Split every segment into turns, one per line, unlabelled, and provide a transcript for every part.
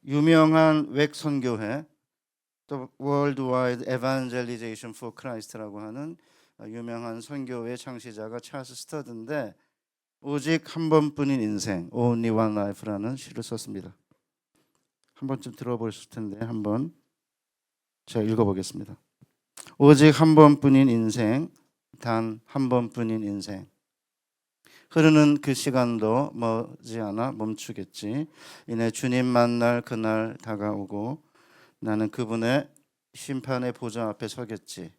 유명한 웩 선교회, 또 Worldwide Evangelization for Christ라고 하는 유명한 선교회 창시자가 찰스 스터드인데, 오직 한 번뿐인 인생, Only One Life라는 시를 썼습니다. 한 번쯤 들어보셨을 텐데 한번 제가 읽어보겠습니다. 오직 한 번뿐인 인생, 단 한 번뿐인 인생. 흐르는 그 시간도 머지않아 멈추겠지. 이내 주님 만날 그날 다가오고 나는 그분의 심판의 보좌 앞에 서겠지.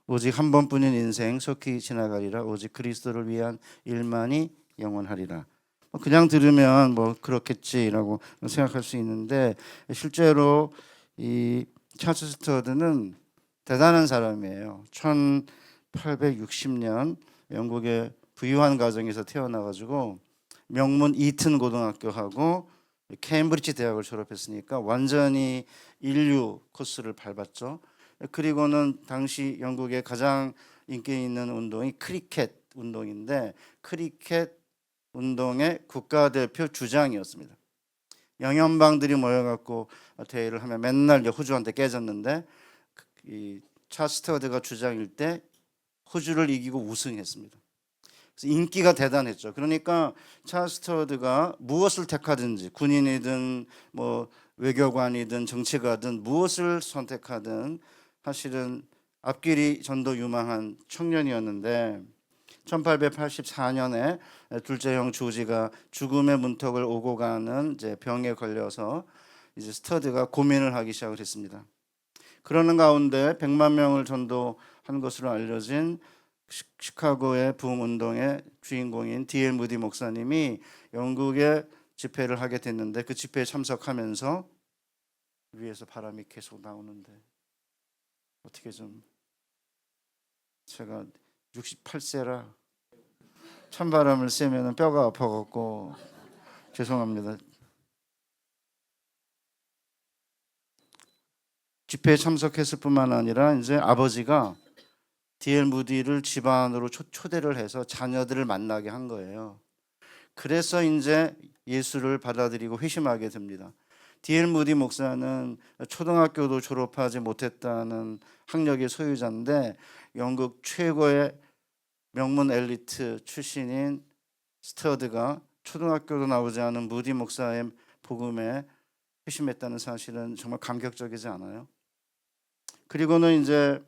오직 한 번뿐인 인생 속히 지나가리라. 오직 그리스도를 위한 일만이 영원하리라. 그냥 들으면 그렇겠지라고 생각할 수 있는데, 실제로 이 찰스 스터드는 대단한 사람이에요. 1860년 영국의 부유한 가정에서 태어나가지고 명문 이튼 고등학교하고 케임브리지 대학을 졸업했으니까 완전히 인류 코스를 밟았죠. 그리고는 당시 영국의 가장 인기 있는 운동이 크리켓 운동인데, 크리켓 운동의 국가대표 주장이었습니다. 영연방들이 모여갖고 대회를 하면 맨날 호주한테 깨졌는데, 이 찰스 스터드가 주장일 때 호주를 이기고 우승했습니다. 그래서 인기가 대단했죠. 그러니까 찰스 스터드가 무엇을 택하든지, 군인이든 외교관이든 정치가든 무엇을 선택하든 사실은 앞길이 전도 유망한 청년이었는데, 1884년에 둘째 형 조지가 죽음의 문턱을 오고 가는 이제 병에 걸려서 이제 스터드가 고민을 하기 시작을 했습니다. 그러는 가운데 100만 명을 전도한 것으로 알려진 시카고의 부흥운동의 주인공인 D.L. 무디 목사님이 영국에 집회를 하게 됐는데, 그 집회에 참석하면서 위에서 바람이 계속 나오는데 어떻게 좀, 제가 68세라 찬바람을 쐬면 뼈가 아파갖고 죄송합니다. 집회에 참석했을 뿐만 아니라 이제 아버지가 D.L. 무디를 집안으로 초대를 해서 자녀들을 만나게 한 거예요. 그래서 이제 예수를 받아들이고 회심하게 됩니다. D.L. 무디 목사는 초등학교도 졸업하지 못했다는 학력의 소유자인데, 영국 최고의 명문 엘리트 출신인 스터드가 초등학교도 나오지 않은 무디 목사의 복음에 회심했다는 사실은 정말 감격적이지 않아요? 그리고는 이제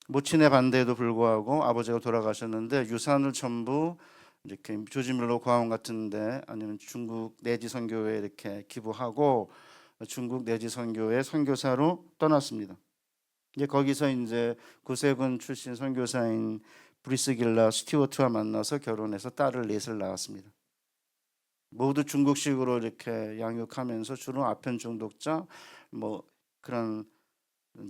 모친의 반대에도 불구하고 아버지가 돌아가셨는데 유산을 전부 이렇게 조지 밀러 고아원 같은데 아니면 중국 내지 선교회에 이렇게 기부하고 중국 내지 선교회 선교사로 떠났습니다. 이제 거기서 이제 구세군 출신 선교사인 브리스길라 스튜어트와 만나서 결혼해서 딸을 넷을 낳았습니다. 모두 중국식으로 이렇게 양육하면서 주로 아편 중독자 그런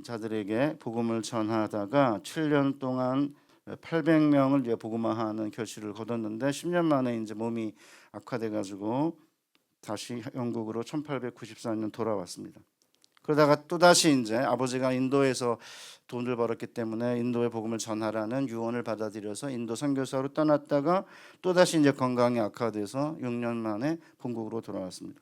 자들에게 복음을 전하다가 7년 동안 800명을 이제 복음화하는 결실을 거뒀는데, 10년 만에 이제 몸이 악화돼 가지고 다시 영국으로 1894년 돌아왔습니다. 그러다가 또 다시 이제 아버지가 인도에서 돈을 벌었기 때문에 인도의 복음을 전하라는 유언을 받아들여서 인도 선교사로 떠났다가 또 다시 이제 건강이 악화돼서 6년 만에 본국으로 돌아왔습니다.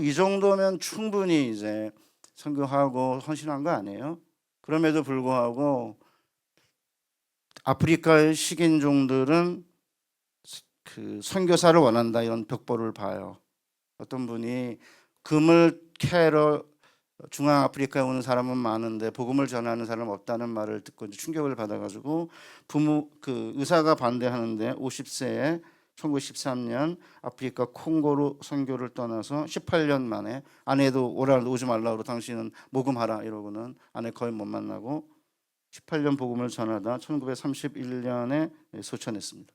이 정도면 충분히 이제 선교하고 헌신한 거 아니에요? 그럼에도 불구하고 아프리카의 식인종들은 그 선교사를 원한다, 이런 벽보를 봐요. 어떤 분이 금을 캐러 중앙아프리카에 오는 사람은 많은데 복음을 전하는 사람 없다는 말을 듣고 이제 충격을 받아가지고 의사가 반대하는데 50세에 1913년 아프리카 콩고로 선교를 떠나서 18년 만에, 아내도 오지 말라고 당신은 모금하라 이러고는 아내 거의 못 만나고 18년 복음을 전하다 1931년에 소천했습니다.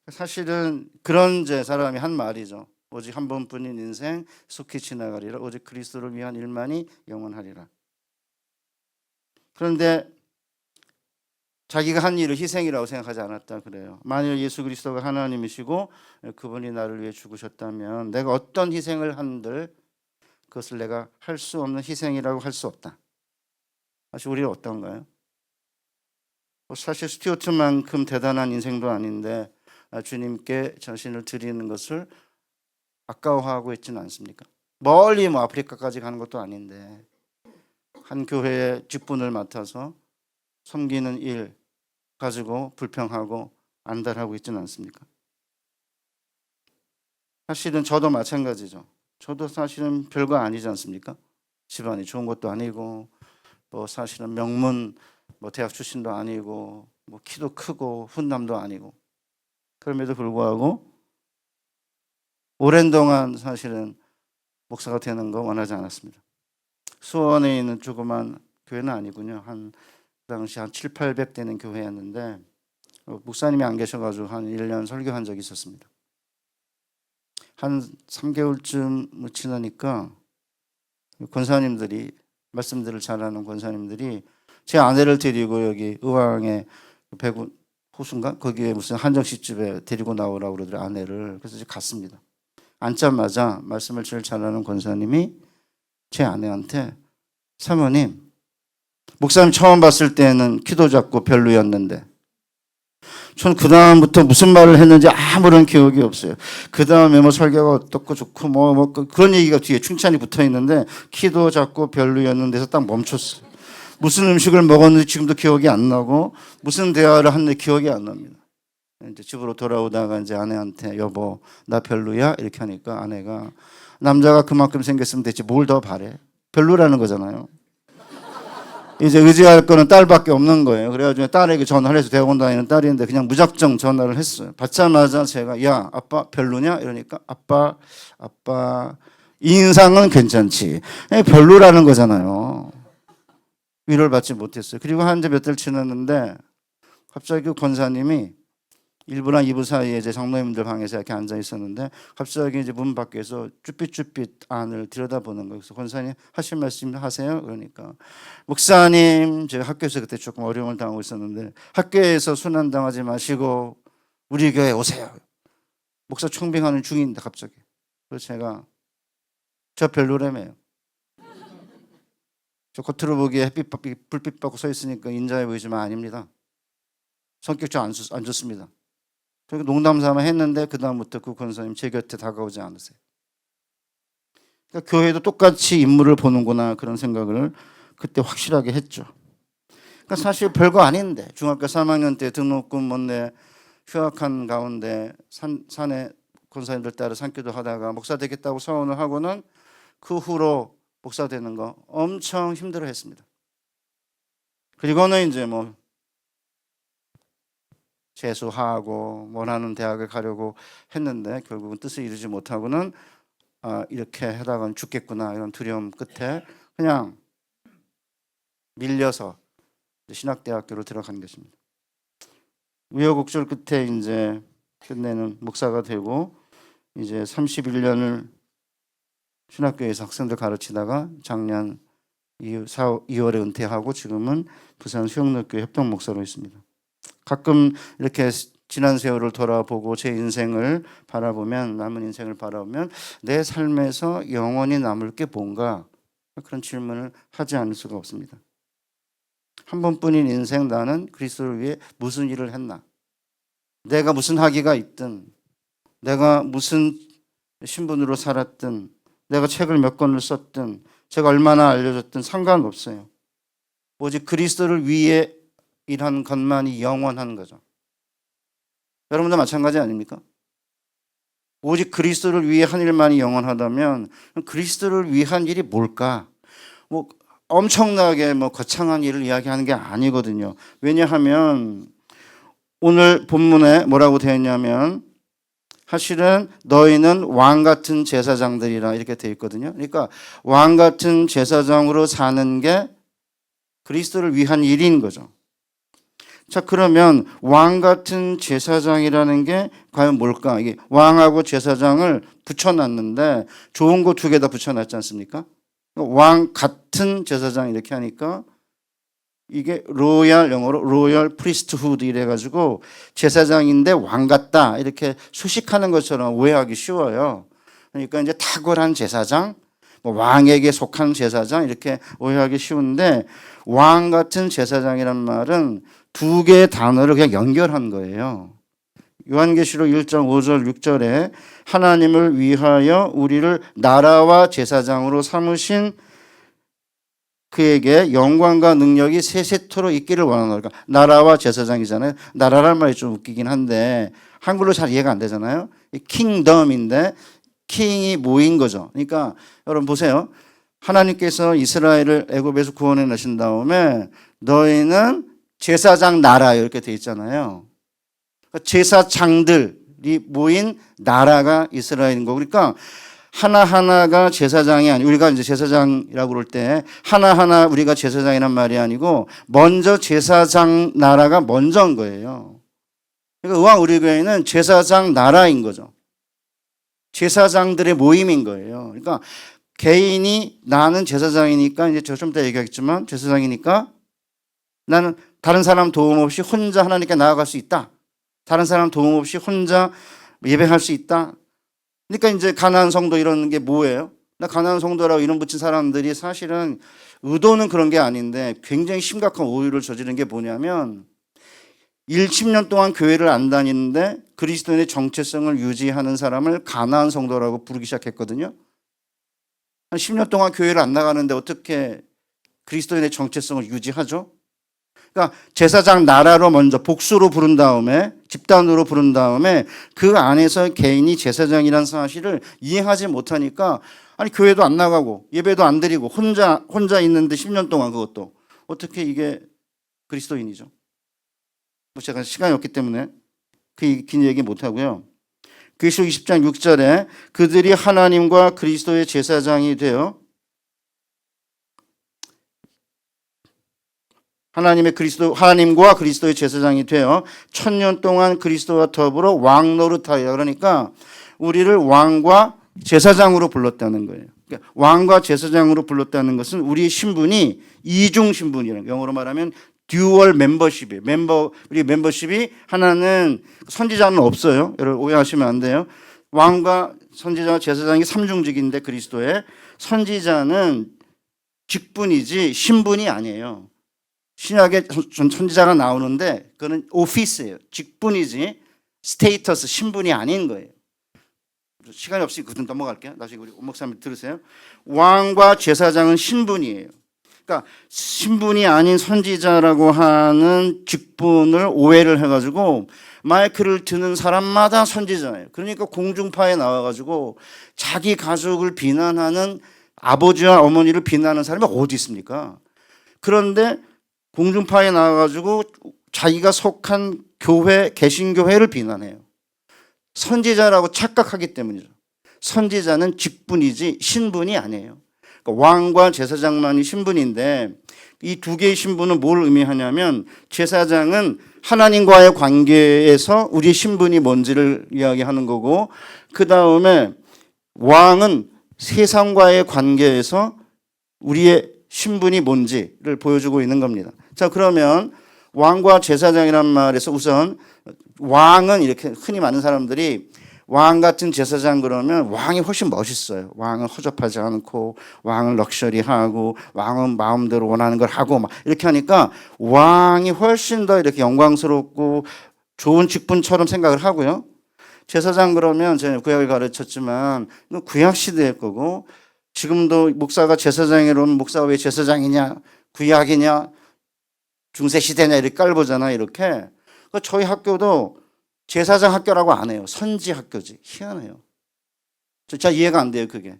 사실은 그런 사람이 한 말이죠. 오직 한 번뿐인 인생 속히 지나가리라. 오직 그리스도를 위한 일만이 영원하리라. 그런데 자기가 한 일을 희생이라고 생각하지 않았다 그래요. 만일 예수 그리스도가 하나님이시고 그분이 나를 위해 죽으셨다면 내가 어떤 희생을 한들 그것을 내가 할 수 없는 희생이라고 할 수 없다. 사실 우리는 어떤가요? 사실 스튜어트만큼 대단한 인생도 아닌데 주님께 자신을 드리는 것을 아까워하고 있지는 않습니까? 멀리 뭐 아프리카까지 가는 것도 아닌데 한 교회의 직분을 맡아서 섬기는 일 가지고 불평하고 안달하고 있지는 않습니까? 사실은 저도 마찬가지죠. 저도 사실은 별거 아니지 않습니까? 집안이 좋은 것도 아니고 뭐 사실은 명문 뭐 대학 출신도 아니고 뭐 키도 크고 훈남도 아니고 그럼에도 불구하고 오랜 동안 사실은 목사가 되는 거 원하지 않았습니다. 수원에 있는 조그만 교회는 아니군요. 한 당시 한 7, 800 되는 교회였는데 목사님이 안 계셔가지고 한 1년 설교한 적이 있었습니다. 한 3개월쯤 지나니까 권사님들이 말씀들을 잘하는 권사님들이 제 아내를 데리고 여기 의왕의 백운 호수인가 거기에 무슨 한정식집에 데리고 나오라고 그러더라고요. 아내를. 그래서 이제 갔습니다. 앉자마자 말씀을 제일 잘하는 권사님이 제 아내한테 사모님 목사님 처음 봤을 때는 키도 작고 별로였는데 전 그 다음부터 무슨 말을 했는지 아무런 기억이 없어요. 그 다음에 뭐 설교가 어떻고 좋고 뭐 그런 얘기가 뒤에 칭찬이 붙어 있는데 키도 작고 별로였는데서 딱 멈췄어요. 무슨 음식을 먹었는지 지금도 기억이 안 나고 무슨 대화를 했는지 기억이 안 납니다. 이제 집으로 돌아오다가 이제 아내한테 여보 나 별로야 이렇게 하니까 아내가 남자가 그만큼 생겼으면 됐지 뭘 더 바래? 별로라는 거잖아요. 이제 의지할 거는 딸밖에 없는 거예요. 그래가지고 딸에게 전화를 해서 대학원 다니는 딸인데 그냥 무작정 전화를 했어요. 받자마자 제가 야 아빠 별로냐 이러니까 아빠 인상은 괜찮지 별로라는 거잖아요. 위로를 받지 못했어요. 그리고 한 몇 달 지났는데 갑자기 그 권사님이 1부랑 2부 사이에 이제 장로님들 방에서 이렇게 앉아 있었는데 갑자기 이제 문 밖에서 쭈삣쭈삣 안을 들여다보는 거예요. 그래서 권사님 하실 말씀 하세요. 그러니까 목사님 제가 학교에서 그때 조금 어려움을 당하고 있었는데 학교에서 순환당하지 마시고 우리 교회 오세요. 목사 총빙하는 중인데 갑자기. 그래서 제가 저 별로라며요. 저 겉으로 보기에 불빛 받고 서 있으니까 인자해 보이지만 아닙니다. 성격 좀 안 좋습니다. 농담 삼아 했는데 그 다음부터 그 권사님 제 곁에 다가오지 않으세요. 그러니까 교회도 똑같이 인물을 보는구나 그런 생각을 그때 확실하게 했죠. 그러니까 사실 별거 아닌데 중학교 3학년 때 등록금 못내 휴학한 가운데 산에 권사님들 따라 산기도 하다가 목사 되겠다고 서원을 하고는 그 후로 목사 되는 거 엄청 힘들어했습니다. 그리고는 이제 뭐 재수하고 원하는 대학을 가려고 했는데 결국은 뜻을 이루지 못하고는 이렇게 하다가는 죽겠구나 이런 두려움 끝에 그냥 밀려서 신학대학교로 들어간 것입니다. 우여곡절 끝에 이제 끝내는 목사가 되고 이제 31년을 신학교에서 학생들 가르치다가 작년 2월에 은퇴하고 지금은 부산 수영로교회 협동 목사로 있습니다. 가끔 이렇게 지난 세월을 돌아보고 제 인생을 바라보면 남은 인생을 바라보면 내 삶에서 영원히 남을 게 뭔가 그런 질문을 하지 않을 수가 없습니다. 한 번뿐인 인생 나는 그리스도를 위해 무슨 일을 했나? 내가 무슨 학위가 있든 내가 무슨 신분으로 살았든 내가 책을 몇 권을 썼든 제가 얼마나 알려줬든 상관없어요. 오직 그리스도를 위해 일한 것만이 영원한 거죠. 여러분도 마찬가지 아닙니까? 오직 그리스도를 위해 한 일만이 영원하다면 그리스도를 위한 일이 뭘까? 뭐 엄청나게 뭐 거창한 일을 이야기하는 게 아니거든요. 왜냐하면 오늘 본문에 뭐라고 되어 있냐면 사실은 너희는 왕 같은 제사장들이라 이렇게 되어 있거든요. 그러니까 왕 같은 제사장으로 사는 게 그리스도를 위한 일인 거죠. 자, 그러면 왕 같은 제사장이라는 게 과연 뭘까? 이게 왕하고 제사장을 붙여놨는데 좋은 거 두 개 다 붙여놨지 않습니까? 왕 같은 제사장 이렇게 하니까 이게 로얄 영어로 로얄 프리스트후드 이래가지고 제사장인데 왕 같다 이렇게 수식하는 것처럼 오해하기 쉬워요. 그러니까 이제 탁월한 제사장, 뭐 왕에게 속한 제사장 이렇게 오해하기 쉬운데 왕 같은 제사장이란 말은 두 개의 단어를 그냥 연결한 거예요. 요한계시록 1장 5절 6절에 하나님을 위하여 우리를 나라와 제사장으로 삼으신 그에게 영광과 능력이 세세토록 있기를 원하노라. 나라와 제사장이잖아요. 나라란 말이 좀 웃기긴 한데 한글로 잘 이해가 안 되잖아요. 킹덤인데 킹이 모인 거죠. 그러니까 여러분 보세요. 하나님께서 이스라엘을 애굽에서 구원해 내신 다음에 너희는 제사장 나라 이렇게 돼 있잖아요. 제사장들이 모인 나라가 이스라엘인 거고, 그러니까 하나하나가 제사장이 아니, 우리가 이제 제사장이라고 그럴 때 하나하나 우리가 제사장이란 말이 아니고 먼저 제사장 나라가 먼저인 거예요. 그러니까 의왕 우리 교회는 제사장 나라인 거죠. 제사장들의 모임인 거예요. 그러니까 개인이 나는 제사장이니까, 이제 저 좀 이따 얘기하겠지만 제사장이니까 나는 다른 사람 도움 없이 혼자 하나님께 나아갈 수 있다. 다른 사람 도움 없이 혼자 예배할 수 있다. 그러니까 이제 가나안 성도 이런 게 뭐예요? 나 가나안 성도라고 이름 붙인 사람들이 사실은 의도는 그런 게 아닌데 굉장히 심각한 오류를 저지른 게 뭐냐면 10년 동안 교회를 안 다니는데 그리스도인의 정체성을 유지하는 사람을 가나안 성도라고 부르기 시작했거든요. 한 10년 동안 교회를 안 나가는데 어떻게 그리스도인의 정체성을 유지하죠? 그러니까 제사장 나라로 먼저 복수로 부른 다음에 집단으로 부른 다음에 그 안에서 개인이 제사장이라는 사실을 이해하지 못하니까 아니 교회도 안 나가고 예배도 안 드리고 혼자 있는데 10년 동안 그것도 어떻게 이게 그리스도인이죠? 뭐 제가 시간이 없기 때문에 그 긴 얘기 못 하고요. 계시록 20장 6절에 그들이 하나님과 그리스도의 제사장이 되어 하나님과 그리스도의 제사장이 되어 1000년 동안 그리스도와 더불어 왕 노릇하여, 그러니까 우리를 왕과 제사장으로 불렀다는 거예요. 그러니까 왕과 제사장으로 불렀다는 것은 우리의 신분이 이중 신분이라는 거예요. 영어로 말하면 듀얼 멤버십이에요. 우리 멤버십이 하나는 선지자는 없어요. 여러분 오해하시면 안 돼요. 왕과 선지자와 제사장이 삼중직인데 그리스도의 선지자는 직분이지 신분이 아니에요. 신약에 선지자가 나오는데 그거는 오피스예요. 직분이지 스테이터스 신분이 아닌 거예요. 시간이 없으니 그좀 넘어갈게요. 나중에 우리 오 목사님 들으세요. 왕과 제사장은 신분이에요. 그러니까 신분이 아닌 선지자라고 하는 직분을 오해를 해가지고 마이크를 드는 사람마다 선지자예요. 그러니까 공중파에 나와가지고 자기 가족을 비난하는 아버지와 어머니를 비난하는 사람이 어디 있습니까? 그런데 공중파에 나와가지고 자기가 속한 교회, 개신교회를 비난해요. 선지자라고 착각하기 때문이죠. 선지자는 직분이지 신분이 아니에요. 그러니까 왕과 제사장만이 신분인데 이 두 개의 신분은 뭘 의미하냐면 제사장은 하나님과의 관계에서 우리 신분이 뭔지를 이야기하는 거고, 그 다음에 왕은 세상과의 관계에서 우리의 신분이 뭔지를 보여주고 있는 겁니다. 자, 그러면 왕과 제사장이란 말에서 우선 왕은 이렇게 흔히 많은 사람들이 왕 같은 제사장 그러면 왕이 훨씬 멋있어요. 왕은 허접하지 않고 왕은 럭셔리하고 왕은 마음대로 원하는 걸 하고 막 이렇게 하니까 왕이 훨씬 더 이렇게 영광스럽고 좋은 직분처럼 생각을 하고요. 제사장 그러면 제가 구약을 가르쳤지만 구약 시대의 거고, 지금도 목사가 제사장이라면 목사가 왜 제사장이냐, 구약이냐, 중세시대냐 이렇게 깔보잖아. 이렇게 저희 학교도 제사장 학교라고 안 해요. 선지 학교지. 희한해요. 잘 이해가 안 돼요. 그게.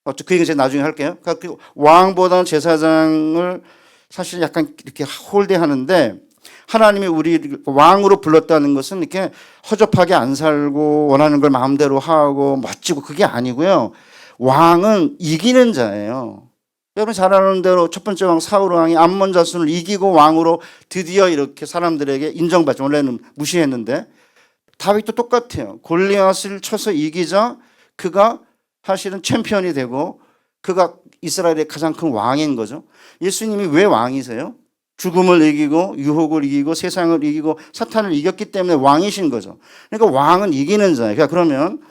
그 얘기 제가 나중에 할게요. 그러니까 왕보다는 제사장을 사실 약간 이렇게 홀대하는데, 하나님이 우리 왕으로 불렀다는 것은 이렇게 허접하게 안 살고 원하는 걸 마음대로 하고 멋지고 그게 아니고요. 왕은 이기는 자예요. 여러분 잘 아는 대로 첫 번째 왕 사울 왕이 암몬 자손을 이기고 왕으로 드디어 이렇게 사람들에게 인정받죠. 원래는 무시했는데 다윗도 똑같아요. 골리앗을 쳐서 이기자 그가 사실은 챔피언이 되고 그가 이스라엘의 가장 큰 왕인 거죠. 예수님이 왜 왕이세요? 죽음을 이기고 유혹을 이기고 세상을 이기고 사탄을 이겼기 때문에 왕이신 거죠. 그러니까 왕은 이기는 자예요. 그러니까 그러면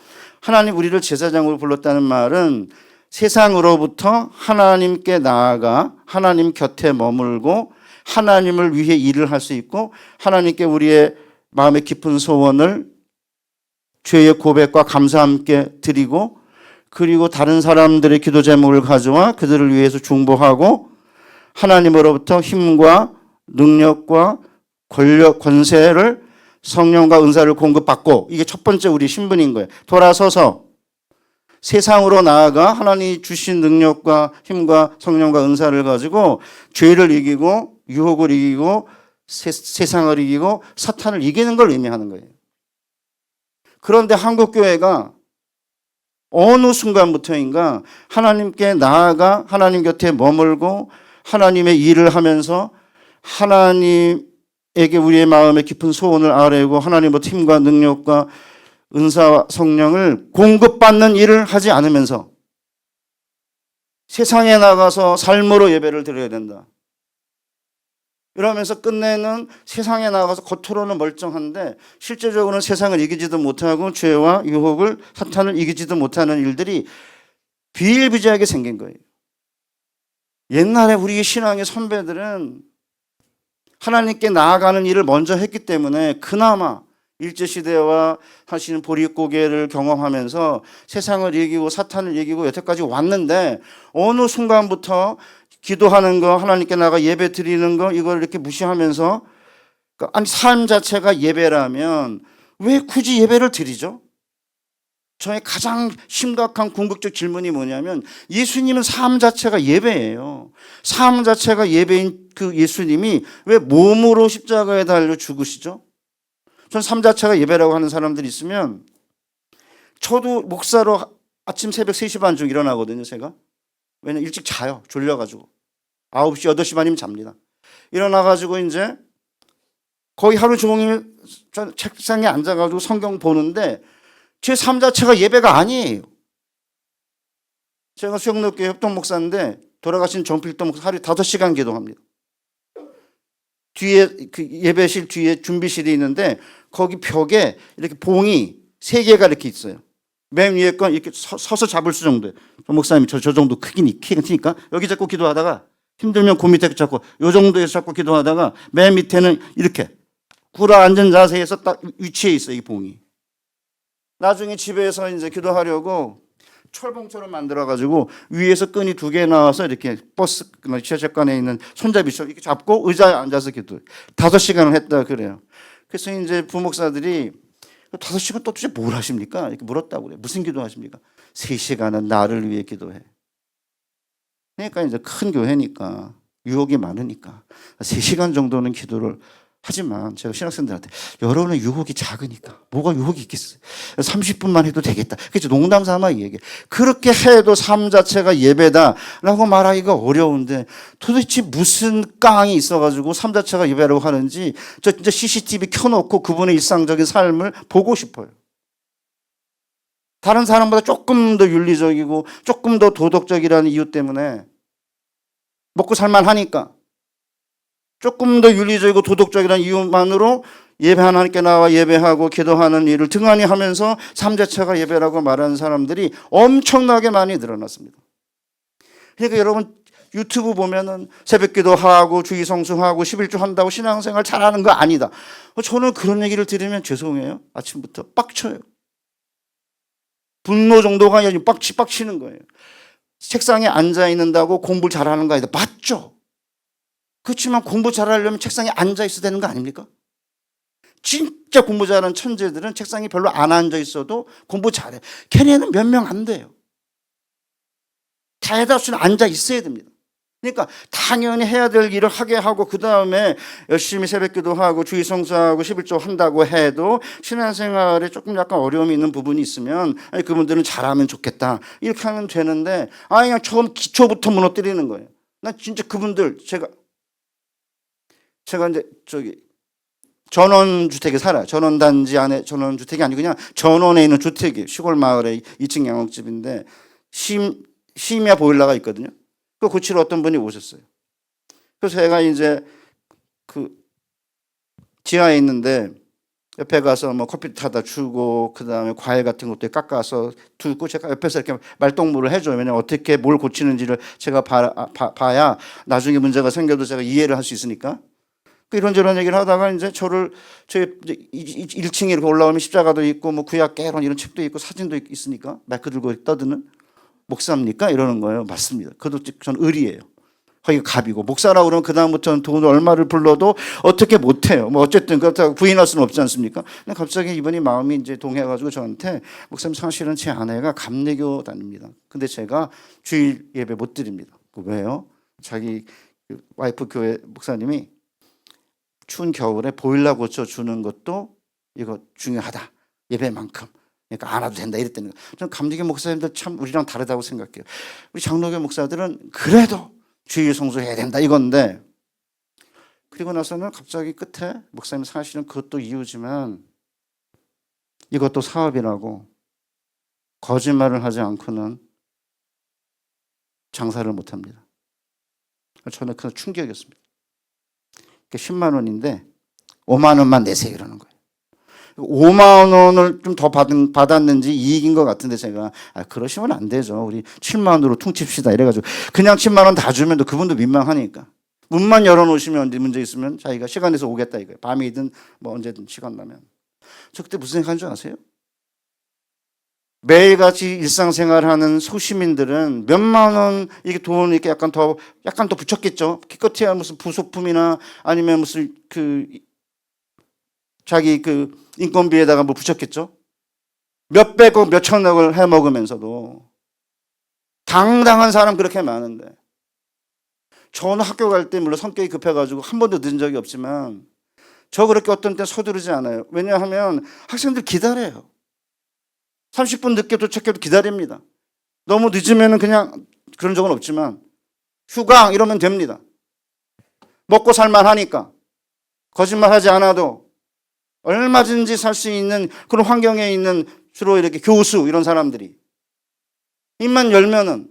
하나님 우리를 제사장으로 불렀다는 말은 세상으로부터 하나님께 나아가 하나님 곁에 머물고 하나님을 위해 일을 할 수 있고 하나님께 우리의 마음의 깊은 소원을 죄의 고백과 감사 함께 드리고, 그리고 다른 사람들의 기도 제목을 가져와 그들을 위해서 중보하고, 하나님으로부터 힘과 능력과 권력, 권세를, 성령과 은사를 공급받고, 이게 첫 번째 우리 신분인 거예요. 돌아서서 세상으로 나아가 하나님이 주신 능력과 힘과 성령과 은사를 가지고 죄를 이기고 유혹을 이기고 세상을 이기고 사탄을 이기는 걸 의미하는 거예요. 그런데 한국교회가 어느 순간부터인가 하나님께 나아가 하나님 곁에 머물고 하나님의 일을 하면서 하나님에게 우리의 마음의 깊은 소원을 아뢰고 하나님의 힘과 능력과 은사와 성령을 공급받는 일을 하지 않으면서 세상에 나가서 삶으로 예배를 드려야 된다. 이러면서 끝내는 세상에 나가서 겉으로는 멀쩡한데 실제적으로는 세상을 이기지도 못하고 죄와 유혹을 사탄을 이기지도 못하는 일들이 비일비재하게 생긴 거예요. 옛날에 우리 신앙의 선배들은 하나님께 나아가는 일을 먼저 했기 때문에 그나마 일제시대와 하시는 보릿고개를 경험하면서 세상을 이기고 사탄을 이기고 여태까지 왔는데 어느 순간부터 기도하는 거, 하나님께 나가 예배 드리는 거, 이걸 이렇게 무시하면서, 아니, 삶 자체가 예배라면 왜 굳이 예배를 드리죠? 저의 가장 심각한 궁극적 질문이 뭐냐면, 예수님은 삶 자체가 예배예요. 삶 자체가 예배인 그 예수님이 왜 몸으로 십자가에 달려 죽으시죠? 전 삶 자체가 예배라고 하는 사람들이 있으면, 저도 목사로 아침 새벽 3시 반쯤 일어나거든요, 제가. 왜냐면 일찍 자요, 졸려가지고. 9시, 8시 반이면 잡니다. 일어나가지고 이제 거의 하루 종일 책상에 앉아가지고 성경 보는데 제 삶 자체가 예배가 아니에요. 제가 수영로교회 협동목사인데 돌아가신 정필동 목사 하루에 5시간 기도합니다. 뒤에 그 예배실 뒤에 준비실이 있는데 거기 벽에 이렇게 봉이 3개가 이렇게 있어요. 맨 위에 건 이렇게 서서 잡을 수 정도예요. 목사님이 저 정도 키가 크니까 여기 잡고 기도하다가 힘들면 그 밑에 잡고 요 정도에서 잡고 기도하다가 맨 밑에는 이렇게 꿇어 앉은 자세에서 딱 위치해 있어요, 이 봉이. 나중에 집에서 이제 기도하려고 철봉처럼 만들어가지고 위에서 끈이 2개 나와서 이렇게 버스, 지하철관에 있는 손잡이처럼 이렇게 잡고 의자에 앉아서 기도해. 5시간을 했다 그래요. 그래서 이제 부목사들이 5시간 또 도대체 뭘 하십니까? 이렇게 물었다고 그래요. 무슨 기도 하십니까? 3시간은 나를 위해 기도해. 그러니까 이제 큰 교회니까 유혹이 많으니까 3시간 정도는 기도를 하지만 제가 신학생들한테 여러분은 유혹이 작으니까 뭐가 유혹이 있겠어요. 30분만 해도 되겠다. 그래서 농담 삼아 얘기해. 그렇게 해도 삶 자체가 예배다라고 말하기가 어려운데 도대체 무슨 깡이 있어가지고 삶 자체가 예배라고 하는지 저 진짜 CCTV 켜놓고 그분의 일상적인 삶을 보고 싶어요. 다른 사람보다 조금 더 윤리적이고 조금 더 도덕적이라는 이유 때문에 먹고 살만하니까 조금 더 윤리적이고 도덕적이라는 이유만으로 예배 하나님께 나와 예배하고 기도하는 일을 등한히 하면서 삶 자체가 예배라고 말하는 사람들이 엄청나게 많이 늘어났습니다. 그러니까 여러분 유튜브 보면은 새벽기도 하고 주의 성수하고 11조 한다고 신앙생활 잘하는 거 아니다. 저는 그런 얘기를 들으면 죄송해요. 아침부터 빡쳐요. 분노 정도가 아니라 빡치는 거예요. 책상에 앉아 있는다고 공부를 잘하는 거 아니다. 맞죠? 그렇지만 공부 잘하려면 책상에 앉아 있어야 되는 거 아닙니까? 진짜 공부 잘하는 천재들은 책상에 별로 안 앉아 있어도 공부 잘해. 걔네는 몇 명 안 돼요. 대다수는 앉아 있어야 됩니다. 그러니까 당연히 해야 될 일을 하게 하고 그 다음에 열심히 새벽기도 하고 주의 성수하고 11조 한다고 해도 신앙생활에 조금 약간 어려움이 있는 부분이 있으면 아니 그분들은 잘하면 좋겠다 이렇게 하면 되는데 아니 그냥 처음 기초부터 무너뜨리는 거예요. 난 진짜 그분들 제가 이제 저기 전원주택에 살아요. 전원단지 안에 전원주택이 아니고 그냥 전원에 있는 주택이에요. 시골 마을에 2층 양옥집인데 심야 보일러가 있거든요. 그거 고치러 어떤 분이 오셨어요. 그래서 제가 이제 그 지하에 있는데 옆에 가서 뭐 커피 타다 주고 그 다음에 과일 같은 것도 깎아서 두고 제가 옆에서 이렇게 말동무를 해줘요. 왜냐면 어떻게 뭘 고치는지를 제가 봐야 나중에 문제가 생겨도 제가 이해를 할 수 있으니까. 이런저런 얘기를 하다가 이제 저희 1층에 이렇게 올라오면 십자가도 있고 뭐 구약 개론 이런 책도 있고 사진도 있으니까 마이크 들고 떠드는 목사입니까? 이러는 거예요. 맞습니다. 그것도 전 의리예요. 거기가 갑이고 목사라고 그러면 그다음부터는 돈 얼마를 불러도 어떻게 못해요. 뭐 어쨌든 그렇다고 부인할 수는 없지 않습니까? 근데 갑자기 이분이 마음이 이제 동해가지고 저한테 목사님 사실은 제 아내가 감리교 다닙니다. 근데 제가 주일 예배 못 드립니다. 왜요? 자기 와이프 교회 목사님이 추운 겨울에 보일러 고쳐 주는 것도 이거 중요하다. 예배만큼. 그러니까 안 와도 된다 이랬다는 거예요. 저는 감리교 목사님들 참 우리랑 다르다고 생각해요. 우리 장로교 목사들은 그래도 주일 성수해야 된다 이건데, 그리고 나서는 갑자기 끝에 목사님 사실은 그것도 이유지만 이것도 사업이라고 거짓말을 하지 않고는 장사를 못합니다. 저는 그 충격이었습니다. 10만 원인데 5만 원만 내세요 이러는 거예요. 5만 원을 좀 더 받았는지 이익인 것 같은데 제가 그러시면 안 되죠. 우리 7만 원으로 퉁칩시다 이래가지고 그냥 10만 원 다 주면 또 그분도 민망하니까 문만 열어놓으시면 문제 있으면 자기가 시간 내서 오겠다 이거예요. 밤이든 뭐 언제든 시간 나면. 저 그때 무슨 생각한 줄 아세요? 매일같이 일상생활하는 소시민들은 몇만 원 이게 돈 이렇게 약간 더 붙였겠죠. 기껏해야 무슨 부속품이나 아니면 무슨 자기 인건비에다가 뭐 붙였겠죠. 몇백억 몇천억을 해 먹으면서도 당당한 사람 그렇게 많은데, 저는 학교 갈 때 물론 성격이 급해가지고 한 번도 늦은 적이 없지만 저 그렇게 어떤 때 서두르지 않아요. 왜냐하면 학생들 기다려요. 30분 늦게 도착해도 기다립니다. 너무 늦으면 그냥 그런 적은 없지만 휴강 이러면 됩니다. 먹고 살만 하니까 거짓말하지 않아도 얼마든지 살 수 있는 그런 환경에 있는 주로 이렇게 교수 이런 사람들이 입만 열면은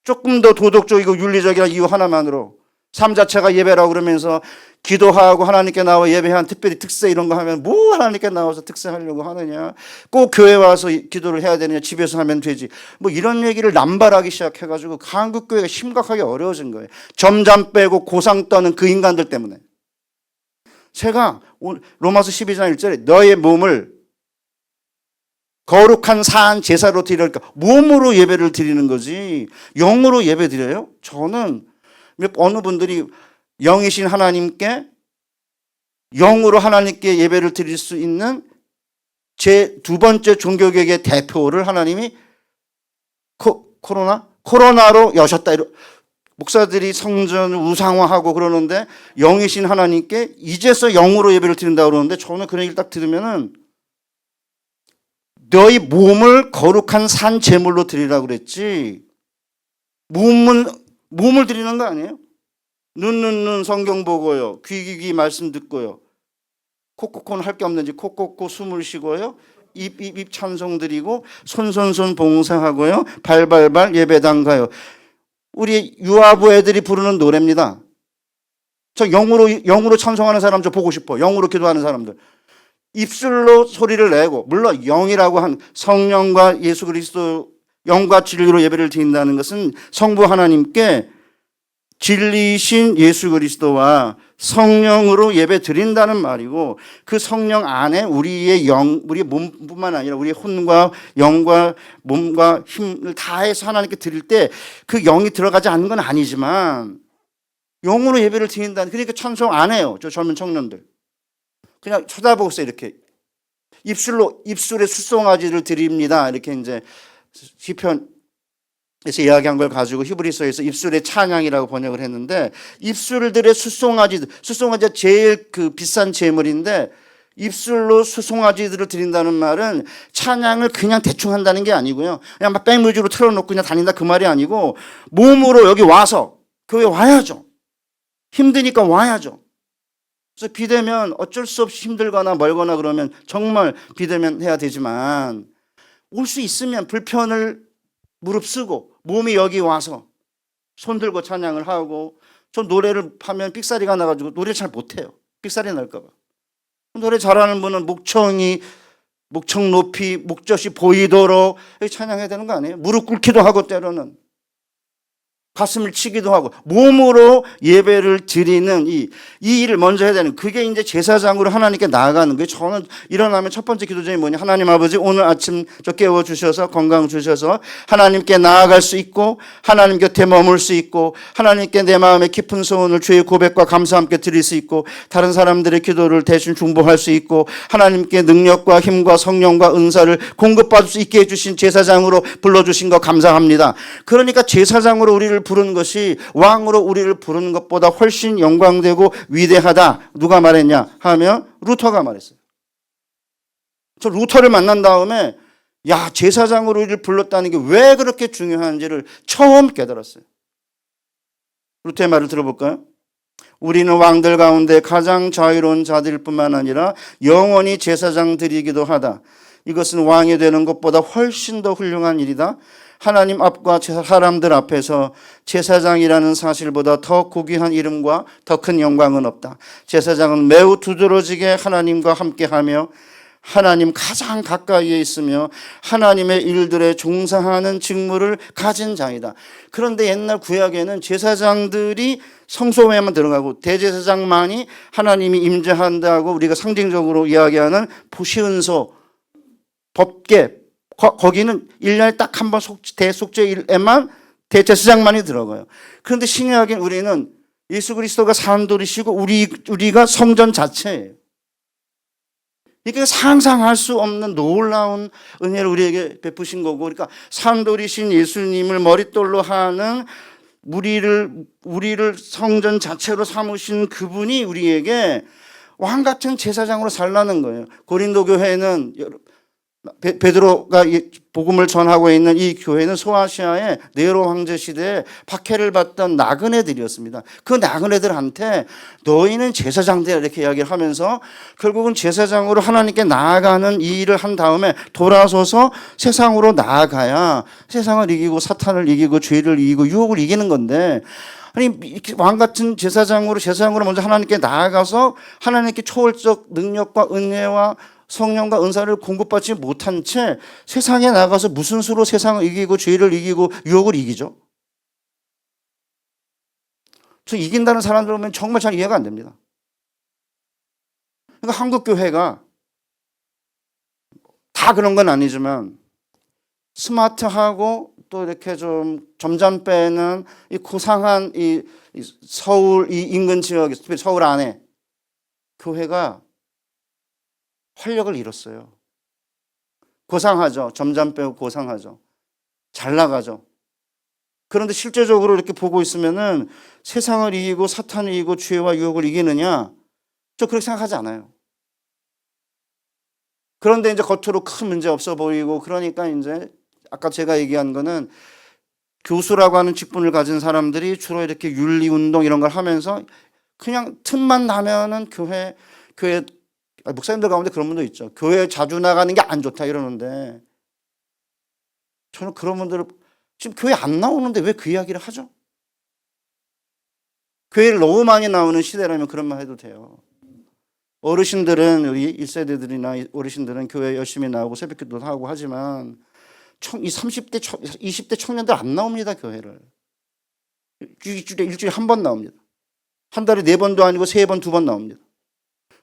조금 더 도덕적이고 윤리적이라 이유 하나만으로 삶 자체가 예배라고 그러면서 기도하고 하나님께 나와 예배한 특별히 특세 이런 거 하면 뭐 하나님께 나와서 특세하려고 하느냐, 꼭 교회 와서 기도를 해야 되느냐, 집에서 하면 되지, 뭐 이런 얘기를 남발하기 시작해가지고 한국교회가 심각하게 어려워진 거예요. 점잠 빼고 고상 떠는 그 인간들 때문에. 제가 로마서 12장 1절에 너의 몸을 거룩한 산 제사로 드리니까 몸으로 예배를 드리는 거지 영으로 예배 드려요? 저는 어느 분들이 영이신 하나님께 영으로 하나님께 예배를 드릴 수 있는 제 두 번째 종교개혁의 대표를 하나님이 코로나로 여셨다. 목사들이 성전 우상화하고 그러는데 영이신 하나님께 이제서 영으로 예배를 드린다고 그러는데, 저는 그런 얘기를 딱 들으면은 너희 몸을 거룩한 산 제물로 드리라고 그랬지 몸을 드리는 거 아니에요? 눈 성경 보고요, 귀 말씀 듣고요, 콕콕코는 할 게 없는지 콕콕코 숨을 쉬고요, 입 찬송 드리고 손 봉사하고요, 발발발 예배당 가요. 우리 유아부 애들이 부르는 노래입니다. 저 영으로 찬송하는 사람 저 보고 싶어. 영으로 기도하는 사람들. 입술로 소리를 내고, 물론 영이라고 한 성령과 예수 그리스도 영과 진리로 예배를 드린다는 것은 성부 하나님께 진리이신 예수 그리스도와 성령으로 예배 드린다는 말이고, 그 성령 안에 우리의 우리의 몸뿐만 아니라 우리의 혼과 영과 몸과 힘을 다해서 하나님께 드릴 때 그 영이 들어가지 않는 건 아니지만 영으로 예배를 드린다는, 그러니까 찬송 안 해요. 저 젊은 청년들 그냥 쳐다보고 있어요. 이렇게 입술에 숫송아지를 드립니다. 이렇게 이제 시편에서 이야기한 걸 가지고 히브리서에서 입술의 찬양이라고 번역을 했는데, 입술들의 숫송아지가 제일 비싼 제물인데 입술로 숫송아지들을 드린다는 말은 찬양을 그냥 대충 한다는 게 아니고요, 그냥 막 백뮤직으로 틀어놓고 그냥 다닌다 그 말이 아니고 몸으로 여기 와서 교회 와야죠. 힘드니까 와야죠. 그래서 비대면 어쩔 수 없이 힘들거나 멀거나 그러면 정말 비대면 해야 되지만, 올 수 있으면 불편을 무릅쓰고 몸이 여기 와서 손 들고 찬양을 하고, 저 노래를 하면 삑사리가 나가지고 노래를 잘 못해요. 삑사리 날까 봐. 노래 잘하는 분은 목청 높이 목젖이 보이도록 찬양해야 되는 거 아니에요? 무릎 꿇기도 하고 때로는 가슴을 치기도 하고 몸으로 예배를 드리는 이 일을 먼저 해야 되는, 그게 이제 제사장으로 하나님께 나아가는 거예요. 저는 일어나면 첫 번째 기도점이 뭐냐, 하나님 아버지 오늘 아침 저 깨워주셔서 건강 주셔서 하나님께 나아갈 수 있고 하나님 곁에 머물 수 있고 하나님께 내 마음의 깊은 소원을 주의 고백과 감사 함께 드릴 수 있고 다른 사람들의 기도를 대신 중보할 수 있고 하나님께 능력과 힘과 성령과 은사를 공급받을 수 있게 해주신 제사장으로 불러주신 거 감사합니다. 그러니까 제사장으로 우리를 부른 것이 왕으로 우리를 부르는 것보다 훨씬 영광되고 위대하다. 누가 말했냐 하면 루터가 말했어요. 저 루터를 만난 다음에 야, 제사장으로 우리를 불렀다는 게 왜 그렇게 중요한지를 처음 깨달았어요. 루터의 말을 들어볼까요? 우리는 왕들 가운데 가장 자유로운 자들일 뿐만 아니라 영원히 제사장들이기도 하다. 이것은 왕이 되는 것보다 훨씬 더 훌륭한 일이다. 하나님 앞과 사람들 앞에서 제사장이라는 사실보다 더 고귀한 이름과 더 큰 영광은 없다. 제사장은 매우 두드러지게 하나님과 함께하며 하나님 가장 가까이에 있으며 하나님의 일들에 종사하는 직무를 가진 자이다. 그런데 옛날 구약에는 제사장들이 성소에만 들어가고 대제사장만이 하나님이 임재한다고 우리가 상징적으로 이야기하는 보시은소, 법궤, 거기는 1년에 딱 한 번 대속죄일에만 대제사장만이 들어가요. 그런데 신약에 우리는 예수 그리스도가 산돌이시고 우리가 성전 자체예요. 이게 상상할 수 없는 놀라운 은혜를 우리에게 베푸신 거고, 그러니까 산돌이신 예수님을 머릿돌로 하는 우리를 성전 자체로 삼으신 그분이 우리에게 왕 같은 제사장으로 살라는 거예요. 고린도 교회는 베드로가 복음을 전하고 있는 이 교회는 소아시아의 네로 황제 시대에 박해를 받던 나그네들이었습니다. 그 나그네들한테 너희는 제사장들이야 이렇게 이야기를 하면서 결국은 제사장으로 하나님께 나아가는 이 일을 한 다음에 돌아서서 세상으로 나아가야 세상을 이기고 사탄을 이기고 죄를 이기고 유혹을 이기는 건데, 아니 왕 같은 제사장으로 먼저 하나님께 나아가서 하나님께 초월적 능력과 은혜와 성령과 은사를 공급받지 못한 채 세상에 나가서 무슨 수로 세상을 이기고 죄를 이기고 유혹을 이기죠? 저 이긴다는 사람들 보면 정말 잘 이해가 안 됩니다. 그러니까 한국 교회가 다 그런 건 아니지만 스마트하고 또 이렇게 좀 점잖 빼는 이 고상한 이 서울 이 인근 지역, 특히 서울 안에 교회가 활력을 잃었어요. 고상하죠. 점잖 빼고 고상하죠. 잘 나가죠. 그런데 실제적으로 이렇게 보고 있으면은 세상을 이기고 사탄을 이기고 죄와 유혹을 이기느냐? 저 그렇게 생각하지 않아요. 그런데 이제 겉으로 큰 문제 없어 보이고, 그러니까 이제 아까 제가 얘기한 거는 교수라고 하는 직분을 가진 사람들이 주로 이렇게 윤리운동 이런 걸 하면서 그냥 틈만 나면은 교회 목사님들 가운데 그런 분도 있죠. 교회 자주 나가는 게 안 좋다 이러는데, 저는 그런 분들을 지금 교회 안 나오는데 왜 그 이야기를 하죠? 교회를 너무 많이 나오는 시대라면 그런 말 해도 돼요. 어르신들은, 우리 1세대들이나 어르신들은 교회 열심히 나오고 새벽기도도 하고 하지만 이 30대, 20대 청년들 안 나옵니다, 교회를. 일주일에 한 번 나옵니다. 한 달에 4번도 아니고 3번, 2번 나옵니다.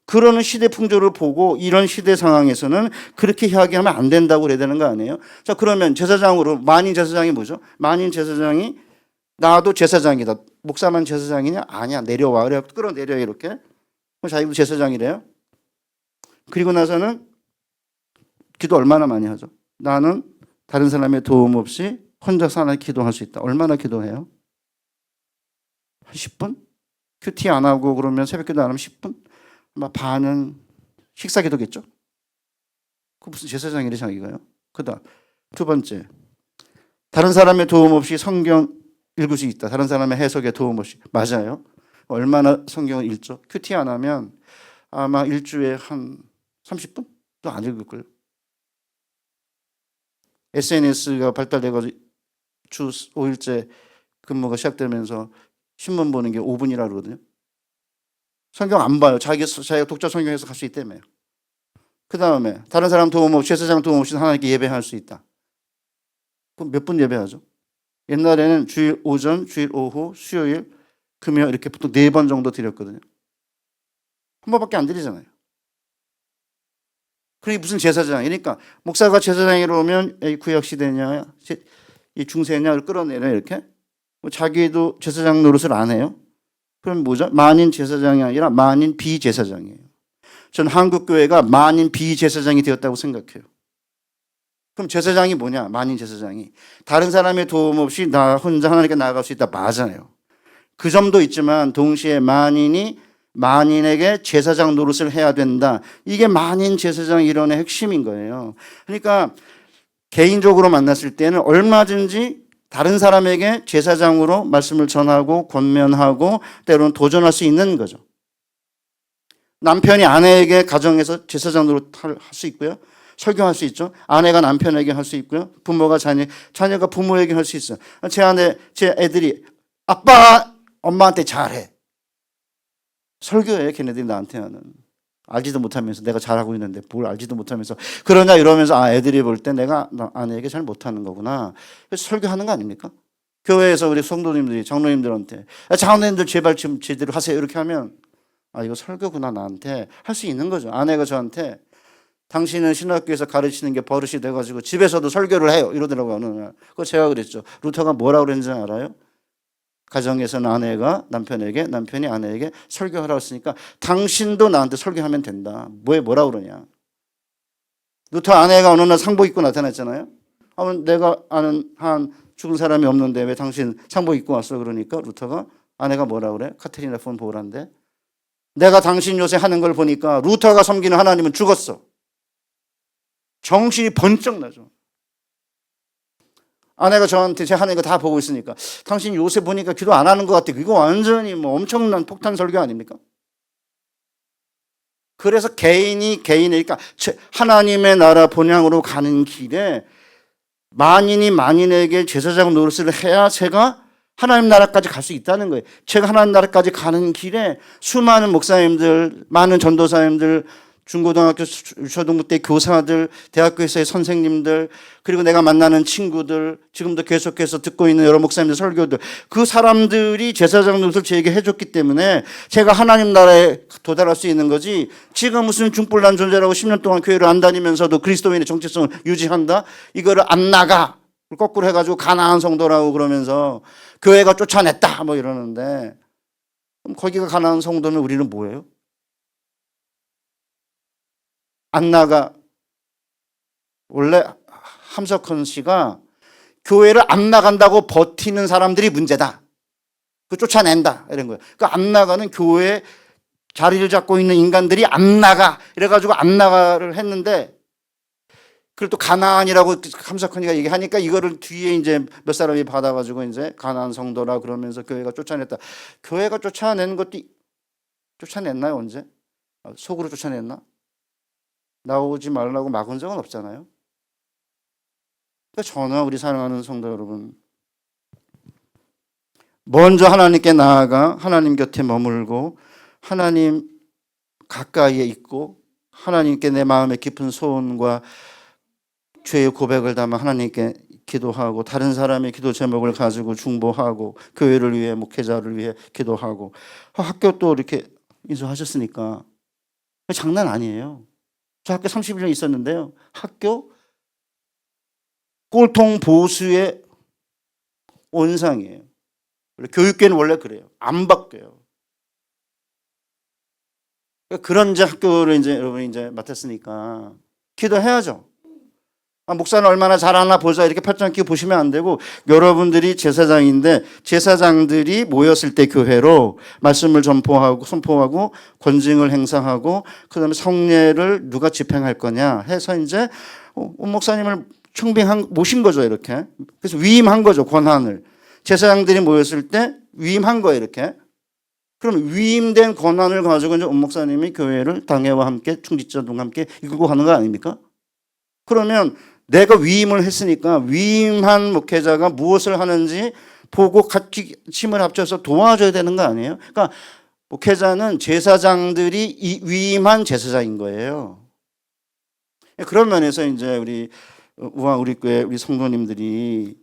그러는 시대 풍조를 보고 이런 시대 상황에서는 그렇게 이야기하면 안 된다고 그래야 되는 거 아니에요? 자, 그러면 제사장으로, 만인 제사장이 뭐죠? 만인 제사장이 나도 제사장이다. 목사만 제사장이냐? 아니야. 내려와. 그래 끌어내려 이렇게. 그럼 자기도 제사장이래요. 그리고 나서는 기도 얼마나 많이 하죠? 나는 다른 사람의 도움 없이 혼자서 하나 기도할 수 있다. 얼마나 기도해요? 한 10분? 큐티 안 하고 그러면 새벽기도 안 하면 10분? 아마 반은 식사기도겠죠? 그 무슨 제사장이래 자기가요? 그다음 두 번째, 다른 사람의 도움 없이 성경 읽을 수 있다. 다른 사람의 해석에 도움 없이. 맞아요. 얼마나 성경을 읽죠? 큐티 안 하면 아마 일주일에 한 30분도 안 읽을걸요. SNS가 발달돼가지고 주 5일째 근무가 시작되면서 신문 보는 게 5분이라 그러거든요. 성경 안 봐요. 자기가 독자 성경 해석할 수 있다며요. 그 다음에 다른 사람 도움 없이, 제사장 도움 없이 하나님께 예배할 수 있다. 그럼 몇 분 예배하죠? 옛날에는 주일 오전, 주일 오후, 수요일, 금요일 이렇게 보통 4번 정도 드렸거든요. 한 번밖에 안 드리잖아요. 그게 무슨 제사장이니까 목사가 제사장으로 오면 구약 시대냐, 이 중세냐를 끌어내려 이렇게. 자기도 제사장 노릇을 안 해요. 그럼 뭐죠? 만인 제사장이 아니라 만인 비제사장이에요. 저는 한국 교회가 만인 비제사장이 되었다고 생각해요. 그럼 제사장이 뭐냐? 만인 제사장이 다른 사람의 도움 없이 나 혼자 하나님께 나아갈 수 있다 맞아요. 그 점도 있지만 동시에 만인이 만인에게 제사장 노릇을 해야 된다. 이게 만인 제사장 이론의 핵심인 거예요. 그러니까 개인적으로 만났을 때는 얼마든지 다른 사람에게 제사장으로 말씀을 전하고 권면하고 때로는 도전할 수 있는 거죠. 남편이 아내에게 가정에서 제사장 노릇 할 수 있고요. 설교할 수 있죠. 아내가 남편에게 할 수 있고요. 부모가 자녀가 부모에게 할 수 있어요. 제 애들이 아빠, 엄마한테 잘해. 설교해, 걔네들이 나한테 하는. 알지도 못하면서 내가 잘하고 있는데 뭘 알지도 못하면서 그러냐 이러면서 애들이 볼 때 내가 아내에게 잘 못하는 거구나. 그래서 설교하는 거 아닙니까? 교회에서 우리 성도님들이 장로님들한테 장로님들 제발 좀 제대로 하세요 이렇게 하면 이거 설교구나 나한테 할 수 있는 거죠. 아내가 저한테 당신은 신학교에서 가르치는 게 버릇이 돼가지고 집에서도 설교를 해요 이러더라고요. 어느 날. 그거 제가 그랬죠. 루터가 뭐라고 그랬는지 알아요? 가정에서는 아내가 남편에게, 남편이 아내에게 설교하라고 했으니까 당신도 나한테 설교하면 된다. 뭐라고 그러냐. 루터 아내가 어느 날 상복 입고 나타났잖아요. 내가 아는 한 죽은 사람이 없는데 왜 당신 상복 입고 왔어? 그러니까 루터가 아내가 뭐라고 그래? 카테리나 폰 보란데 내가 당신 요새 하는 걸 보니까 루터가 섬기는 하나님은 죽었어. 정신이 번쩍 나죠. 아내가 저한테 제 하는 거 다 보고 있으니까 당신 요새 보니까 기도 안 하는 것 같아. 이거 완전히 엄청난 폭탄 설교 아닙니까? 그래서 그러니까 하나님의 나라 본향으로 가는 길에 만인이 만인에게 제사장 노릇을 해야 제가 하나님 나라까지 갈 수 있다는 거예요. 제가 하나님 나라까지 가는 길에 수많은 목사님들, 많은 전도사님들, 중고등학교, 초등부 때 교사들, 대학교에서의 선생님들, 그리고 내가 만나는 친구들, 지금도 계속해서 듣고 있는 여러 목사님들, 설교들, 그 사람들이 제사장 노릇을 저에게 해줬기 때문에 제가 하나님 나라에 도달할 수 있는 거지. 지금 무슨 중불난 존재라고 10년 동안 교회를 안 다니면서도 그리스도인의 정체성을 유지한다? 이거를 안 나가. 거꾸로 해가지고 가나안 성도라고 그러면서 교회가 쫓아냈다 뭐 이러는데 그럼 거기가 가나안 성도는 우리는 뭐예요? 안 나가. 원래 함석헌 씨가 교회를 안 나간다고 버티는 사람들이 문제다. 그 쫓아낸다 이런 거예요. 그 안 나가는 교회에 자리를 잡고 있는 인간들이 안 나가. 이래가지고 안 나가를 했는데 그걸 또 가나안이라고 함석헌이가 얘기하니까 이거를 뒤에 이제 몇 사람이 받아가지고 이제 가나안 성도라 그러면서 교회가 쫓아냈다. 교회가 쫓아낸 것도 쫓아냈나요 언제? 속으로 쫓아냈나? 나오지 말라고 막은 적은 없잖아요. 그러니까 저는 우리 사랑하는 성도 여러분, 먼저 하나님께 나아가 하나님 곁에 머물고 하나님 가까이에 있고 하나님께 내 마음의 깊은 소원과 죄의 고백을 담아 하나님께 기도하고 다른 사람의 기도 제목을 가지고 중보하고 교회를 위해 목회자를 위해 기도하고 학교 또 이렇게 인수하셨으니까 장난 아니에요. 저 학교 31년 있었는데요. 학교 꼴통 보수의 온상이에요. 교육계는 원래 그래요. 안 바뀌어요. 그런 이제 학교를 이제 여러분이 이제 맡았으니까 기도해야죠. 목사는 얼마나 잘하나 보자 이렇게 팔짱 끼고 보시면 안 되고 여러분들이 제사장인데 제사장들이 모였을 때 교회로 말씀을 선포하고 권징을 행사하고 그다음에 성례를 누가 집행할 거냐 해서 이제 목사님을 모신 거죠 이렇게. 그래서 위임한 거죠 권한을. 제사장들이 모였을 때 위임한 거예요 이렇게. 그럼 위임된 권한을 가지고 이제 목사님이 교회를 당회와 함께 충직자들과 함께 이끌고 가는 거 아닙니까? 그러면 내가 위임을 했으니까 위임한 목회자가 무엇을 하는지 보고 같이 힘을 합쳐서 도와줘야 되는 거 아니에요? 그러니까 목회자는 제사장들이 위임한 제사장인 거예요. 그런 면에서 이제 우리 교회 우리 성도님들이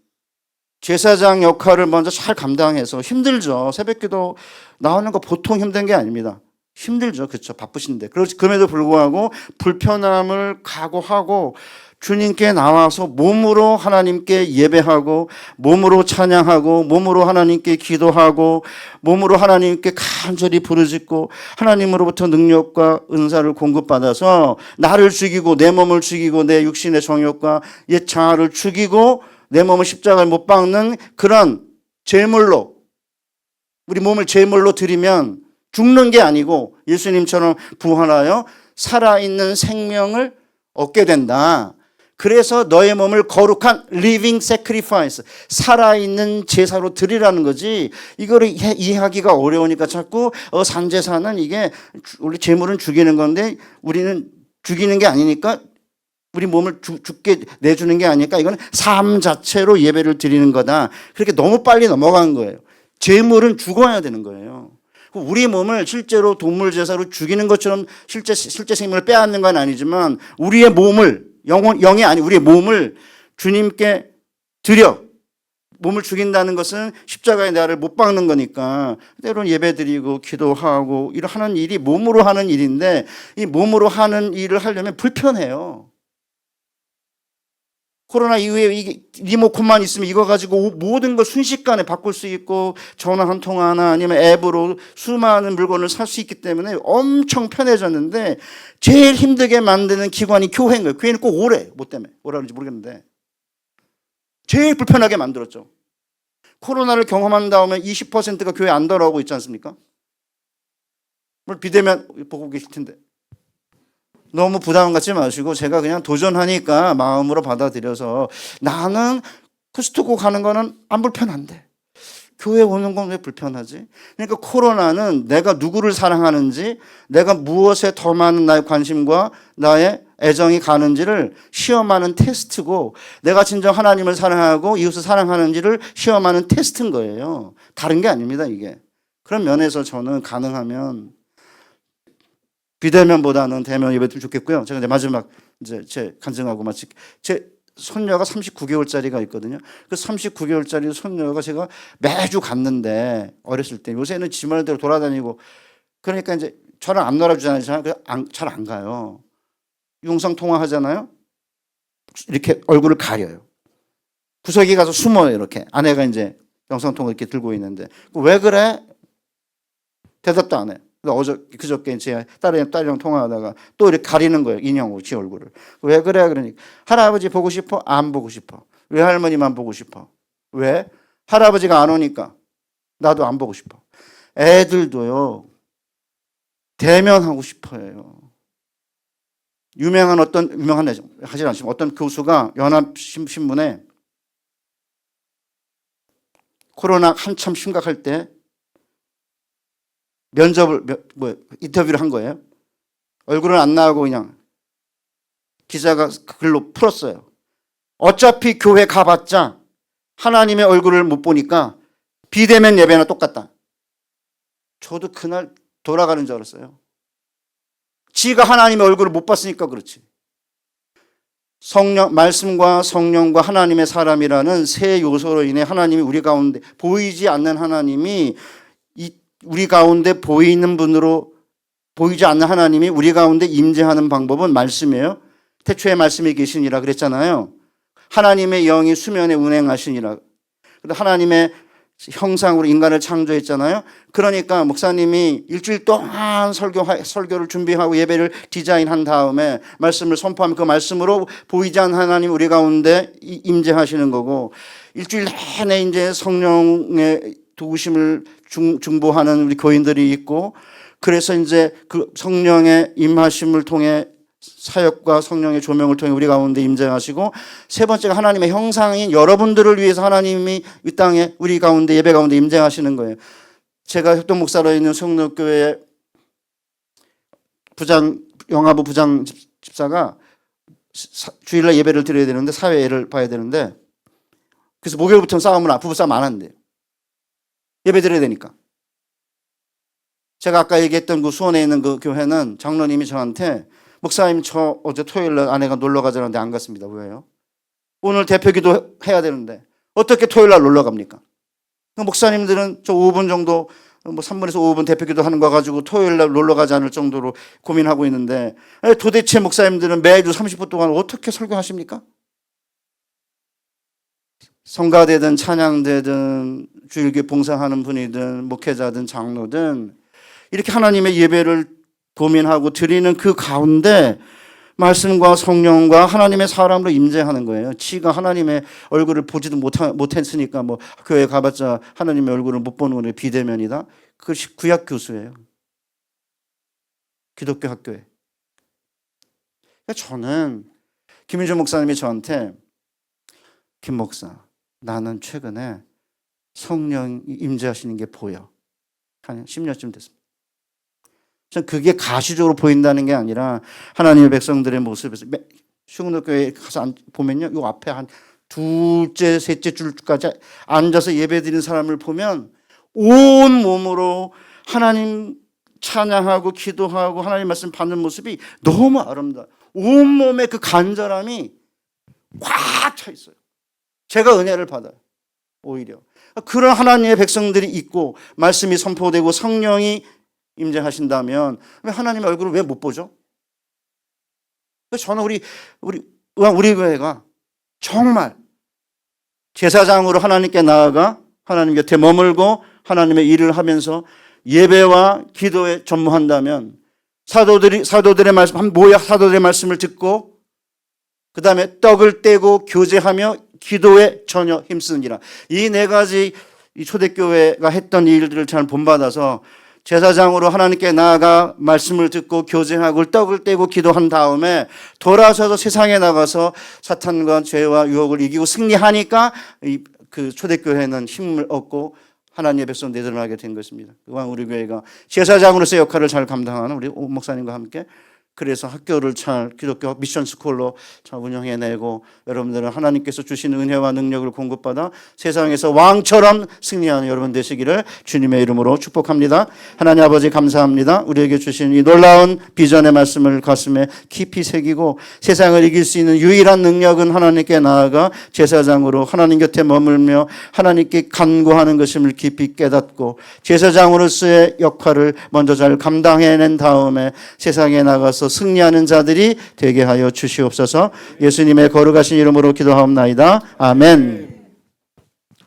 제사장 역할을 먼저 잘 감당해서 힘들죠. 새벽기도 나오는 거 보통 힘든 게 아닙니다. 힘들죠. 그렇죠. 바쁘신데. 그럼에도 불구하고 불편함을 각오하고 주님께 나와서 몸으로 하나님께 예배하고 몸으로 찬양하고 몸으로 하나님께 기도하고 몸으로 하나님께 간절히 부르짖고 하나님으로부터 능력과 은사를 공급받아서 나를 죽이고 내 몸을 죽이고 내 육신의 정욕과 옛 자아를 죽이고 내 몸을 십자가에 못 박는 그런 제물로 우리 몸을 제물로 드리면 죽는 게 아니고 예수님처럼 부활하여 살아있는 생명을 얻게 된다. 그래서 너의 몸을 거룩한 living sacrifice, 살아있는 제사로 드리라는 거지. 이거를 이해하기가 어려우니까 자꾸 산제사는 이게 원래 제물은 죽이는 건데 우리는 죽이는 게 아니니까 우리 몸을 죽게 내주는 게 아니니까 이건 삶 자체로 예배를 드리는 거다. 그렇게 너무 빨리 넘어간 거예요. 제물은 죽어야 되는 거예요. 우리 몸을 실제로 동물 제사로 죽이는 것처럼 실제 생명을 빼앗는 건 아니지만 우리의 몸을 영이 아니 우리의 몸을 주님께 드려. 몸을 죽인다는 것은 십자가에 나를 못 박는 거니까 때로는 예배드리고 기도하고 하는 일이 몸으로 하는 일인데 이 몸으로 하는 일을 하려면 불편해요. 코로나 이후에 이게 리모컨만 있으면 이거 가지고 모든 걸 순식간에 바꿀 수 있고 전화 한 통화나 아니면 앱으로 수많은 물건을 살 수 있기 때문에 엄청 편해졌는데 제일 힘들게 만드는 기관이 교회인 거예요. 교회는 꼭 오래 뭐 때문에 뭐라 그런지 모르겠는데 제일 불편하게 만들었죠. 코로나를 경험한 다음에 20%가 교회 안 돌아오고 있지 않습니까? 물론 비대면 보고 계실 텐데 너무 부담 갖지 마시고 제가 그냥 도전하니까 마음으로 받아들여서 나는 코스트코 가는 거는 안 불편한데 교회 오는 건 왜 불편하지? 그러니까 코로나는 내가 누구를 사랑하는지 내가 무엇에 더 많은 나의 관심과 나의 애정이 가는지를 시험하는 테스트고 내가 진정 하나님을 사랑하고 이웃을 사랑하는지를 시험하는 테스트인 거예요. 다른 게 아닙니다 이게. 그런 면에서 저는 가능하면 비대면보다는 대면 예배도 좋겠고요. 제가 이제 마지막 제 간증하고 마치 제 손녀가 39개월짜리가 있거든요. 그 39개월짜리 손녀가 제가 매주 갔는데 어렸을 때 요새는 지 말대로 돌아다니고 그러니까 이제 저랑 안 놀아주잖아요. 잘 안 가요. 영상 통화하잖아요. 이렇게 얼굴을 가려요. 구석에 가서 숨어요. 이렇게 아내가 이제 영상 통화 이렇게 들고 있는데 왜 그래? 대답도 안 해요. 그저께 제 딸이랑 통화하다가 또 이렇게 가리는 거예요. 인형으로 지 얼굴을. 왜 그래? 그러니까 할아버지 보고 싶어? 안 보고 싶어. 왜 할머니만 보고 싶어? 왜? 할아버지가 안 오니까 나도 안 보고 싶어. 애들도요. 대면하고 싶어요. 유명한 하지 않지만 어떤 교수가 연합신문에 코로나 한참 심각할 때 인터뷰를 한 거예요. 얼굴은 안 나오고 그냥 기자가 글로 풀었어요. 어차피 교회 가봤자 하나님의 얼굴을 못 보니까 비대면 예배나 똑같다. 저도 그날 돌아가는 줄 알았어요. 지가 하나님의 얼굴을 못 봤으니까 그렇지. 말씀과 성령과 하나님의 사람이라는 세 요소로 인해 하나님이 우리 가운데 보이지 않는 하나님이 우리 가운데 보이는 분으로 보이지 않는 하나님이 우리 가운데 임재하는 방법은 말씀이에요. 태초에 말씀이 계시니라 그랬잖아요. 하나님의 영이 수면에 운행하시니라. 하나님의 형상으로 인간을 창조했잖아요. 그러니까 목사님이 일주일 동안 설교를 준비하고 예배를 디자인한 다음에 말씀을 선포하면 그 말씀으로 보이지 않는 하나님 우리 가운데 임재하시는 거고 일주일 내내 이제 성령의 도우심을 중보하는 우리 교인들이 있고 그래서 이제 그 성령의 임하심을 통해 사역과 성령의 조명을 통해 우리 가운데 임재하시고 세 번째가 하나님의 형상인 여러분들을 위해서 하나님이 이 땅에 우리 가운데 예배 가운데 임재하시는 거예요. 제가 협동 목사로 있는 성록교회 영화부 부장 집사가 주일날 예배를 드려야 되는데 사회를 봐야 되는데 그래서 목요일부터 부부싸움 안 한대요. 예배 드려야 되니까. 제가 아까 얘기했던 그 수원에 있는 그 교회는 장로님이 저한테 목사님 저 어제 토요일날 아내가 놀러 가자는데 안 갔습니다. 왜요? 오늘 대표기도 해야 되는데 어떻게 토요일 날 놀러 갑니까? 목사님들은 저 5분 정도, 3분에서 5분 대표기도 하는 거 가지고 토요일 날 놀러 가지 않을 정도로 고민하고 있는데, 도대체 목사님들은 매주 30분 동안 어떻게 설교하십니까? 성가되든 찬양되든 주일교회 봉사하는 분이든 목회자든 장로든 이렇게 하나님의 예배를 고민하고 드리는 그 가운데 말씀과 성령과 하나님의 사람으로 임재하는 거예요. 지가 하나님의 얼굴을 보지도 못했으니까 뭐 교회 가봤자 하나님의 얼굴을 못 보는 거는 비대면이다. 그것이 구약 교수예요. 기독교 학교에. 그러니까 저는 김윤주 목사님이 저한테 김 목사, 나는 최근에 성령이 임재하시는 게 보여. 한 10년쯤 됐습니다. 전 그게 가시적으로 보인다는 게 아니라 하나님의 백성들의 모습에서 흉노교회에 가서 보면요, 요 앞에 한 둘째, 셋째 줄까지 앉아서 예배드리는 사람을 보면 온 몸으로 하나님 찬양하고 기도하고 하나님 말씀 받는 모습이 너무 아름다워요. 온 몸에 그 간절함이 꽉 차 있어요. 제가 은혜를 받아요. 오히려 그런 하나님의 백성들이 있고 말씀이 선포되고 성령이 임재하신다면 왜 하나님의 얼굴을 왜 못 보죠? 저는 우리 교회가 정말 제사장으로 하나님께 나아가 하나님 곁에 머물고 하나님의 일을 하면서 예배와 기도에 전무한다면 사도들의 말씀을 듣고 그 다음에 떡을 떼고 교제하며 기도에 전혀 힘쓰니라. 이 네 가지 초대교회가 했던 일들을 잘 본받아서 제사장으로 하나님께 나아가 말씀을 듣고 교제하고 떡을 떼고 기도한 다음에 돌아서서 세상에 나가서 사탄과 죄와 유혹을 이기고 승리하니까 그 초대교회는 힘을 얻고 하나님의 백성들이 드러나게 된 것입니다. 그동안 우리 교회가 제사장으로서의 역할을 잘 감당하는 우리 오 목사님과 함께 그래서 학교를 잘 기독교 미션 스쿨로 잘 운영해내고 여러분들은 하나님께서 주신 은혜와 능력을 공급받아 세상에서 왕처럼 승리하는 여러분 되시기를 주님의 이름으로 축복합니다. 하나님 아버지 감사합니다. 우리에게 주신 이 놀라운 비전의 말씀을 가슴에 깊이 새기고 세상을 이길 수 있는 유일한 능력은 하나님께 나아가 제사장으로 하나님 곁에 머물며 하나님께 간구하는 것임을 깊이 깨닫고 제사장으로서의 역할을 먼저 잘 감당해낸 다음에 세상에 나가서 승리하는 자들이 되게 하여 주시옵소서. 예수님의 거룩하신 이름으로 기도하옵나이다. 아멘.